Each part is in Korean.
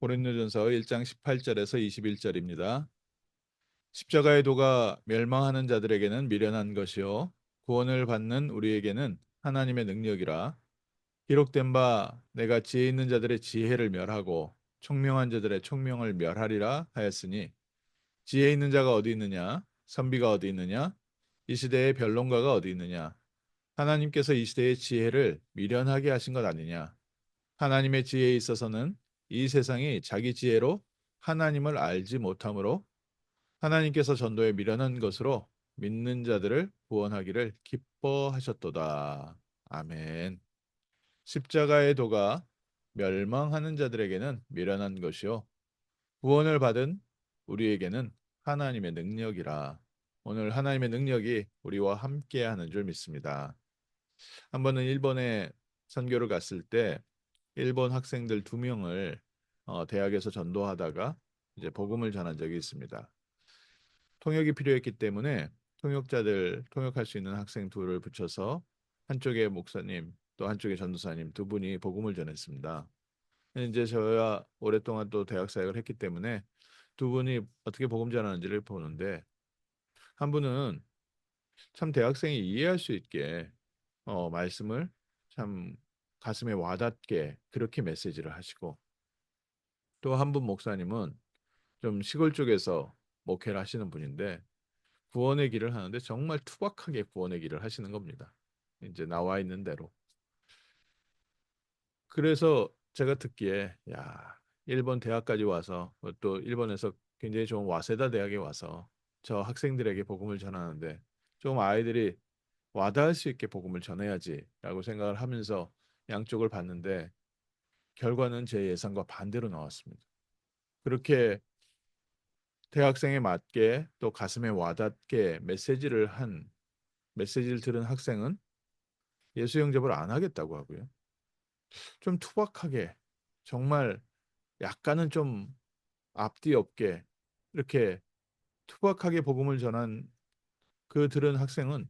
고린도전서 1장 18절에서 21절입니다. 십자가의 도가 멸망하는 자들에게는 미련한 것이요 구원을 받는 우리에게는 하나님의 능력이라. 기록된 바 내가 지혜 있는 자들의 지혜를 멸하고 총명한 자들의 총명을 멸하리라 하였으니, 지혜 있는 자가 어디 있느냐? 선비가 어디 있느냐? 이 시대의 변론가가 어디 있느냐? 하나님께서 이 시대의 지혜를 미련하게 하신 것 아니냐? 하나님의 지혜에 있어서는 이 세상이 자기 지혜로 하나님을 알지 못하므로 하나님께서 전도에 미련한 것으로 믿는 자들을 구원하기를 기뻐하셨도다. 아멘. 십자가의 도가 멸망하는 자들에게는 미련한 것이요 구원을 받은 우리에게는 하나님의 능력이라. 오늘 하나님의 능력이 우리와 함께하는 줄 믿습니다. 한 번은 일본에 선교를 갔을 때 일본 학생들 두 명을 대학에서 전도하다가 이제 복음을 전한 적이 있습니다. 통역이 필요했기 때문에 통역할 수 있는 학생 둘을 붙여서 한쪽에 목사님 또 한쪽에 전도사님 두 분이 복음을 전했습니다. 이제 저야 오랫동안 또 대학 사역을 했기 때문에 두 분이 어떻게 복음 전하는지를 보는데, 한 분은 참 대학생이 이해할 수 있게 말씀을 참 가슴에 와닿게 그렇게 메시지를 하시고, 또 한 분 목사님은 좀 시골 쪽에서 목회를 하시는 분인데 구원의 길을 하는데 정말 투박하게 구원의 길을 하시는 겁니다. 이제 나와 있는 대로. 그래서 제가 듣기에 야, 일본 대학까지 와서 또 일본에서 굉장히 좋은 와세다 대학에 와서 저 학생들에게 복음을 전하는데 좀 아이들이 와닿을 수 있게 복음을 전해야지라고 생각을 하면서 양쪽을 봤는데 결과는 제 예상과 반대로 나왔습니다. 그렇게 대학생에 맞게 또 가슴에 와닿게 메시지를 들은 학생은 예수 영접을 안 하겠다고 하고요. 좀 투박하게 정말 약간은 좀 앞뒤 없게 이렇게 투박하게 복음을 전한 그 들은 학생은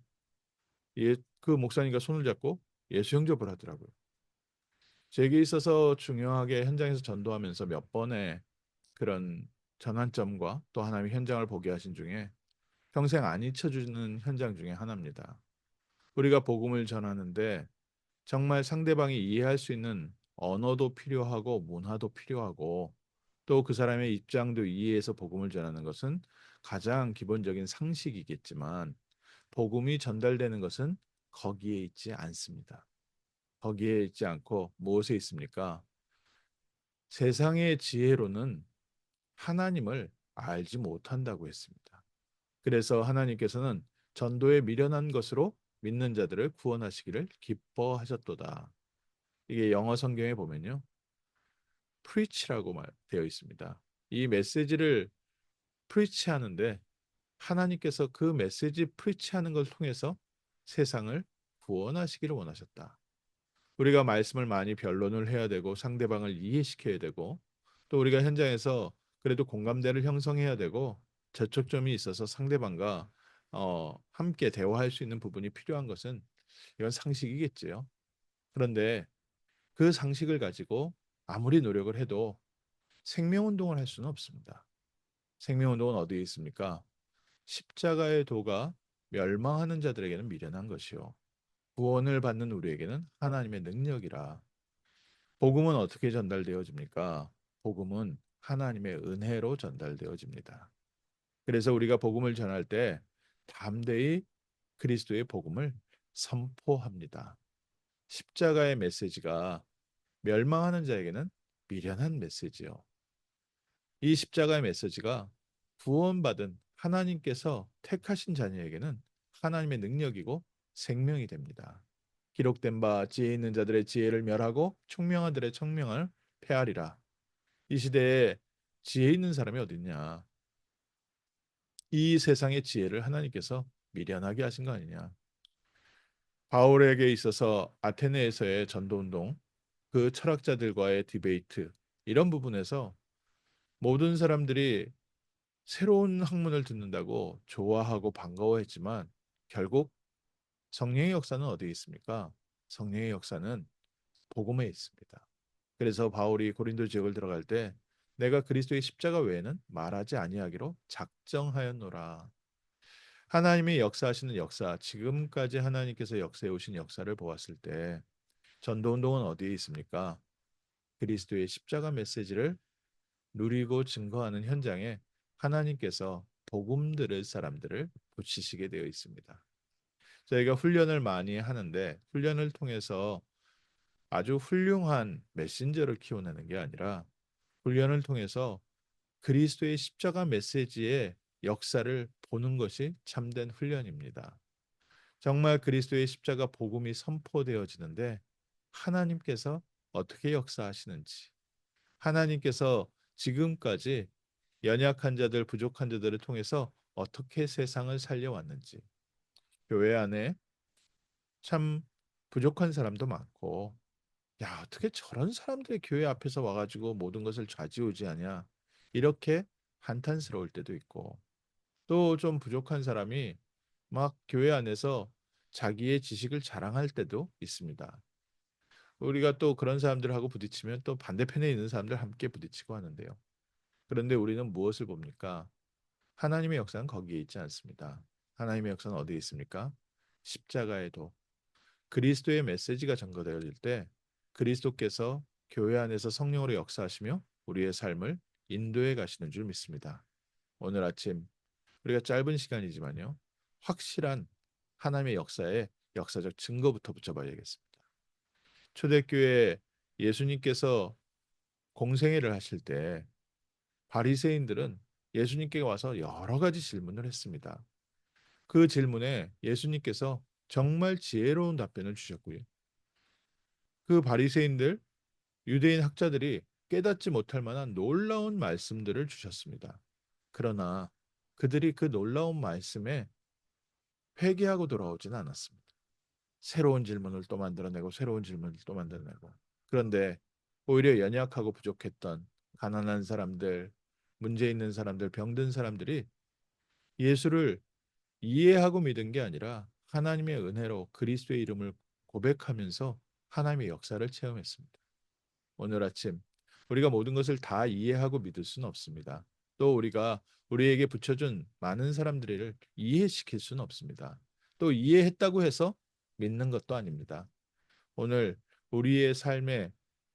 그 목사님과 손을 잡고 예수 영접을 하더라고요. 제게 있어서 중요하게 현장에서 전도하면서 몇 번의 그런 전환점과 또 하나님의 현장을 보게 하신 중에 평생 안 잊혀지는 현장 중에 하나입니다. 우리가 복음을 전하는데 정말 상대방이 이해할 수 있는 언어도 필요하고 문화도 필요하고 또 그 사람의 입장도 이해해서 복음을 전하는 것은 가장 기본적인 상식이겠지만, 복음이 전달되는 것은 거기에 있지 않습니다. 거기에 있지 않고 무엇에 있습니까? 세상의 지혜로는 하나님을 알지 못한다고 했습니다. 그래서 하나님께서는 전도에 미련한 것으로 믿는 자들을 구원하시기를 기뻐하셨도다. 이게 영어 성경에 보면요, preach라고 되어 있습니다. 이 메시지를 프리치하는데 하나님께서 그 메시지 프리치하는 걸 통해서 세상을 구원하시기를 원하셨다. 우리가 말씀을 많이 변론을 해야 되고 상대방을 이해시켜야 되고 또 우리가 현장에서 그래도 공감대를 형성해야 되고 접촉점이 있어서 상대방과 함께 대화할 수 있는 부분이 필요한 것은 이건 상식이겠지요. 그런데 그 상식을 가지고 아무리 노력을 해도 생명운동을 할 수는 없습니다. 생명운동은 어디에 있습니까? 십자가의 도가 멸망하는 자들에게는 미련한 것이요 구원을 받는 우리에게는 하나님의 능력이라. 복음은 어떻게 전달되어집니까? 복음은 하나님의 은혜로 전달되어집니다. 그래서 우리가 복음을 전할 때 담대히 그리스도의 복음을 선포합니다. 십자가의 메시지가 멸망하는 자에게는 미련한 메시지요. 이 십자가의 메시지가 구원받은 하나님께서 택하신 자녀에게는 하나님의 능력이고 생명이 됩니다. 기록된 바 지혜 있는 자들의 지혜를 멸하고 총명한 들의 총명을 폐하리라. 이 시대에 지혜 있는 사람이 어디 있냐? 이 세상의 지혜를 하나님께서 미련하게 하신 거 아니냐? 바울에게 있어서 아테네에서의 전도운동, 그 철학자들과의 디베이트, 이런 부분에서 모든 사람들이 새로운 학문을 듣는다고 좋아하고 반가워했지만 결국 성령의 역사는 어디에 있습니까? 성령의 역사는 복음에 있습니다. 그래서 바울이 고린도 지역을 들어갈 때 내가 그리스도의 십자가 외에는 말하지 아니하기로 작정하였노라. 하나님이 역사하시는 역사, 지금까지 하나님께서 역사해 오신 역사를 보았을 때 전도운동은 어디에 있습니까? 그리스도의 십자가 메시지를 누리고 증거하는 현장에 하나님께서 복음 들을 사람들을 붙이시게 되어 있습니다. 저희가 훈련을 많이 하는데 훈련을 통해서 아주 훌륭한 메신저를 키워내는 게 아니라 훈련을 통해서 그리스도의 십자가 메시지의 역사를 보는 것이 참된 훈련입니다. 정말 그리스도의 십자가 복음이 선포되어지는데 하나님께서 어떻게 역사하시는지, 하나님께서 지금까지 연약한 자들, 부족한 자들을 통해서 어떻게 세상을 살려왔는지, 교회 안에 참 부족한 사람도 많고, 야, 어떻게 저런 사람들이 교회 앞에서 와가지고 모든 것을 좌지우지하냐, 이렇게 한탄스러울 때도 있고, 또 좀 부족한 사람이 막 교회 안에서 자기의 지식을 자랑할 때도 있습니다. 우리가 또 그런 사람들하고 부딪히면 또 반대편에 있는 사람들 함께 부딪히고 하는데요. 그런데 우리는 무엇을 봅니까? 하나님의 역사는 거기에 있지 않습니다. 하나님의 역사는 어디에 있습니까? 십자가에도 그리스도의 메시지가 전거되어질 때 그리스도께서 교회 안에서 성령으로 역사하시며 우리의 삶을 인도해 가시는 줄 믿습니다. 오늘 아침 우리가 짧은 시간이지만요. 확실한 하나님의 역사의 역사적 증거부터 붙여봐야겠습니다. 초대교회 예수님께서 공생애를 하실 때 바리새인들은 예수님께 와서 여러 가지 질문을 했습니다. 그 질문에 예수님께서 정말 지혜로운 답변을 주셨고요. 그 바리새인들, 유대인 학자들이 깨닫지 못할 만한 놀라운 말씀들을 주셨습니다. 그러나 그들이 그 놀라운 말씀에 회개하고 돌아오지는 않았습니다. 새로운 질문을 또 만들어내고 새로운 질문을 또 만들어내고. 그런데 오히려 연약하고 부족했던 가난한 사람들, 문제 있는 사람들, 병든 사람들이 예수를 이해하고 믿은 게 아니라 하나님의 은혜로 그리스도의 이름을 고백하면서 하나님의 역사를 체험했습니다. 오늘 아침 우리가 모든 것을 다 이해하고 믿을 수는 없습니다. 또 우리가 우리에게 붙여준 많은 사람들을 이해시킬 수는 없습니다. 또 이해했다고 해서 믿는 것도 아닙니다. 오늘 우리의 삶에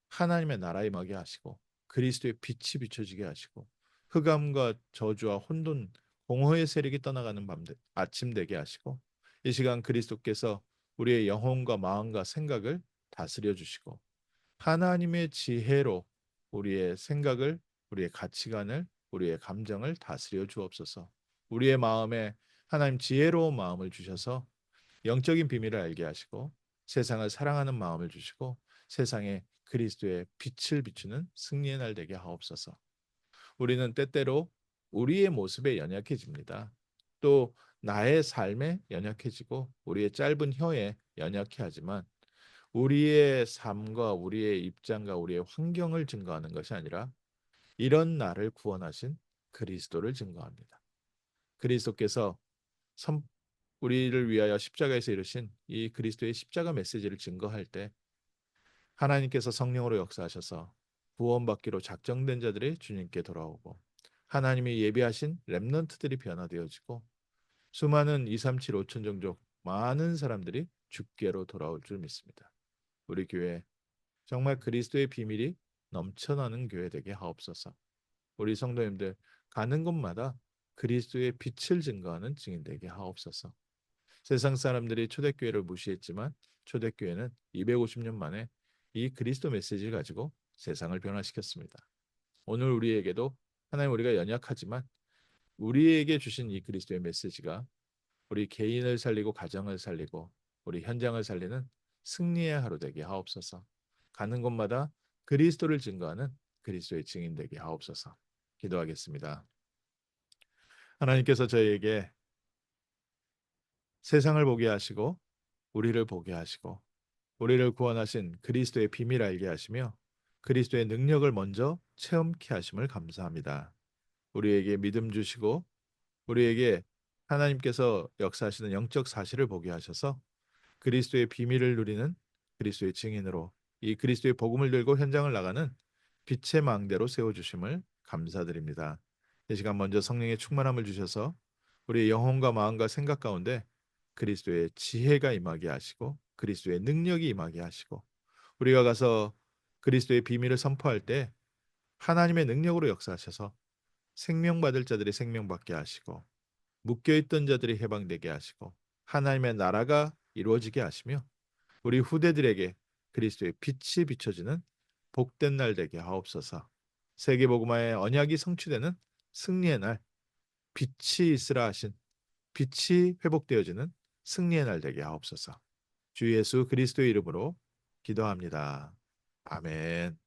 하나님의 나라 임하게 하시고 그리스도의 빛이 비춰지게 하시고 흑암과 저주와 혼돈 공허의 세력이 떠나가는 아침 되게 하시고 이 시간 그리스도께서 우리의 영혼과 마음과 생각을 다스려 주시고 하나님의 지혜로 우리의 생각을, 우리의 가치관을, 우리의 감정을 다스려 주옵소서. 우리의 마음에 하나님 지혜로운 마음을 주셔서 영적인 비밀을 알게 하시고 세상을 사랑하는 마음을 주시고 세상에 그리스도의 빛을 비추는 승리의 날 되게 하옵소서. 우리는 때때로 우리의 모습에 연약해집니다. 또 나의 삶에 연약해지고 우리의 짧은 혀에 연약해 하지만 우리의 삶과 우리의 입장과 우리의 환경을 증거하는 것이 아니라 이런 나를 구원하신 그리스도를 증거합니다. 그리스도께서 우리를 위하여 십자가에서 이루신 이 그리스도의 십자가 메시지를 증거할 때 하나님께서 성령으로 역사하셔서 구원받기로 작정된 자들이 주님께 돌아오고 하나님이 예비하신 렘넌트들이 변화되어지고 수많은 2, 3, 7, 5천 종족 많은 사람들이 주께로 돌아올 줄 믿습니다. 우리 교회 정말 그리스도의 비밀이 넘쳐나는 교회 되게 하옵소서. 우리 성도님들 가는 곳마다 그리스도의 빛을 증거하는 증인 되게 하옵소서. 세상 사람들이 초대교회를 무시했지만 초대교회는 250년 만에 이 그리스도 메시지를 가지고 세상을 변화시켰습니다. 오늘 우리에게도 하나님 우리가 연약하지만 우리에게 주신 이 그리스도의 메시지가 우리 개인을 살리고 가정을 살리고 우리 현장을 살리는 승리의 하루 되게 하옵소서. 가는 곳마다 그리스도를 증거하는 그리스도의 증인 되게 하옵소서. 기도하겠습니다. 하나님께서 저희에게 세상을 보게 하시고 우리를 보게 하시고 우리를 구원하신 그리스도의 비밀 알게 하시며 그리스도의 능력을 먼저 체험케 하심을 감사합니다. 우리에게 믿음 주시고 우리에게 하나님께서 역사하시는 영적 사실을 보게 하셔서 그리스도의 비밀을 누리는 그리스도의 증인으로 이 그리스도의 복음을 들고 현장을 나가는 빛의 망대로 세워주심을 감사드립니다. 이 시간 먼저 성령의 충만함을 주셔서 우리 영혼과 마음과 생각 가운데 그리스도의 지혜가 임하게 하시고 그리스도의 능력이 임하게 하시고 우리가 가서 그리스도의 비밀을 선포할 때 하나님의 능력으로 역사하셔서 생명받을 자들이 생명받게 하시고 묶여있던 자들이 해방되게 하시고 하나님의 나라가 이루어지게 하시며 우리 후대들에게 그리스도의 빛이 비춰지는 복된 날 되게 하옵소서. 세계복음화의 언약이 성취되는 승리의 날, 빛이 있으라 하신 빛이 회복되어지는 승리의 날 되게 하옵소서. 주 예수 그리스도의 이름으로 기도합니다. 아멘.